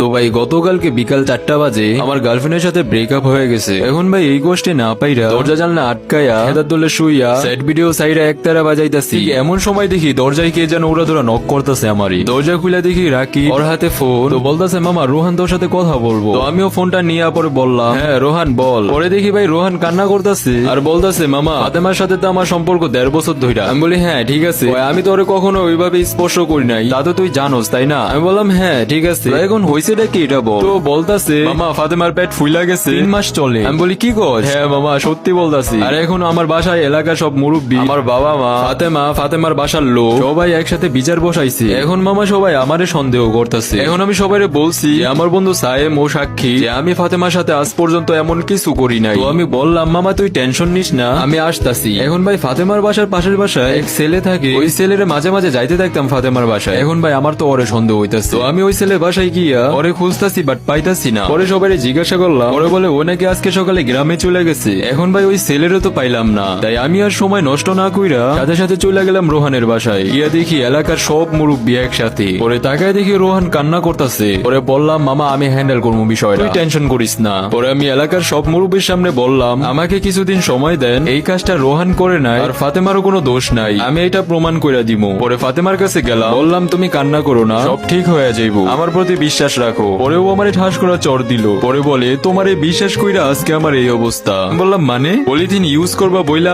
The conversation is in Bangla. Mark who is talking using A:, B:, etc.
A: তো ভাই গতকালকে বিকাল 4টা বাজে আমার গার্লফ্রেন্ডের সাথে ব্রেকআপ হয়ে গেছে। এখন ভাই এই কষ্টে না পাইরা দরজা জানলা আটকায়া হেদার দলে শুইয়া সেট ভিডিও সাইডে একতারা বাজাইতাছি। এমন সময় দেখি দরজায় কে যেন উড়া ধরা নক করতেছে আমারই। দরজা খুলে দেখি রাকি ওর হাতে ফোন। তো বলতেছে মামা রোহান তোর সাথে কথা বলবো। তো আমিও ফোনটা নিয়ে পরে বললাম হ্যাঁ রোহান বল। পরে দেখি ভাই রোহান কান্না করতেছে আর বলতেছে মামা ফাতেমার সাথে তো আমার সম্পর্ক 1.5 বছর ধইরা। আমি বলি হ্যাঁ ঠিক আছে, আমি তো ওরে কখনো ওইভাবে স্পর্শ করি নাই, তা তো তুই জানোস তাই না। আমি বললাম হ্যাঁ ঠিক আছে, এখন হইছেটা কি এটা বল। তো বলতাছে মামা ফাতেমার পেট ফুইলা গেছে 3 মাস চলে। আমি বলি কি কর? হ্যাঁ মামা সত্যি বলতাছি। আর এখন আমার বাসায় এলাকার সব মুরব্বী, আমার বাবা মা, ফাতেমার বাসার লোক সবাই একসাথে বিচার বসাইছে। এখন মামা সবাই আমারে সন্দেহ করতেছে। এখন আমি সবাইরে বলছি যে আমার বন্ধু সায়েম ও সাক্ষী যে আমি ফাতেমার সাথে আজ পর্যন্ত এমন কিছু করি নাই। তো আমি বললাম মামা তুই টেনশন নিস না, আমি আসতাছি। এখন ভাই ফাতেমার বাসার পাশের বাসায় এক ছেলে থাকে, ওই ছেলের মাঝে মাঝে যাইতে দেখতাম ফাতেমার বাসায়। এখন ভাই আমার তো ওরে সন্দেহ হইতাছে। তো আমি ওই ছেলের বাসায় গিয়া ওরে খুঁজতাছি বাট পাইতাছি না। পরে সবাই জিজ্ঞাসা করলাম, ওরে বলে ও নাকি আজকে সকালে গ্রামে চলে গেছে। এখন ভাই ওই ছেলেরও তো পাইলাম না, তাই আমি আর সময় নষ্ট না কইরা সাথে সাথে চলে গেলাম রোহানের বাসায়। গিয়া দেখি এলাকার সব মুরব্বী একসাথে। পরে তাকায় দেখি রোহান কান্না করতেছে। পরে বললাম মামা আমি হ্যান্ডেল করবো বিষয়টা, তুই টেনশন করিস না। পরে আমি এলাকার সব মুরব্বীর সামনে বললাম আমাকে কিছুদিন সময় দেন, এই কাজটা রোহান করে নাই আর ফাতেমারও কোনো দোষ নাই, আমি এটা প্রমাণ কইরা দিমু। পরে ফাতেমার কাছে গেলাম, বললাম তুমি কান্না করো না, সব ঠিক হয়ে যাইবো, আমার প্রতি বিশ্বাস রাখো। পরেও আমারে ঠাস করা চড় দিল। পরে বলে তোমার এই বিশ্বাস কইরা আজকে আমার এই অবস্থা। বললাম মানে পলিথিন ইউজ করবা বইলা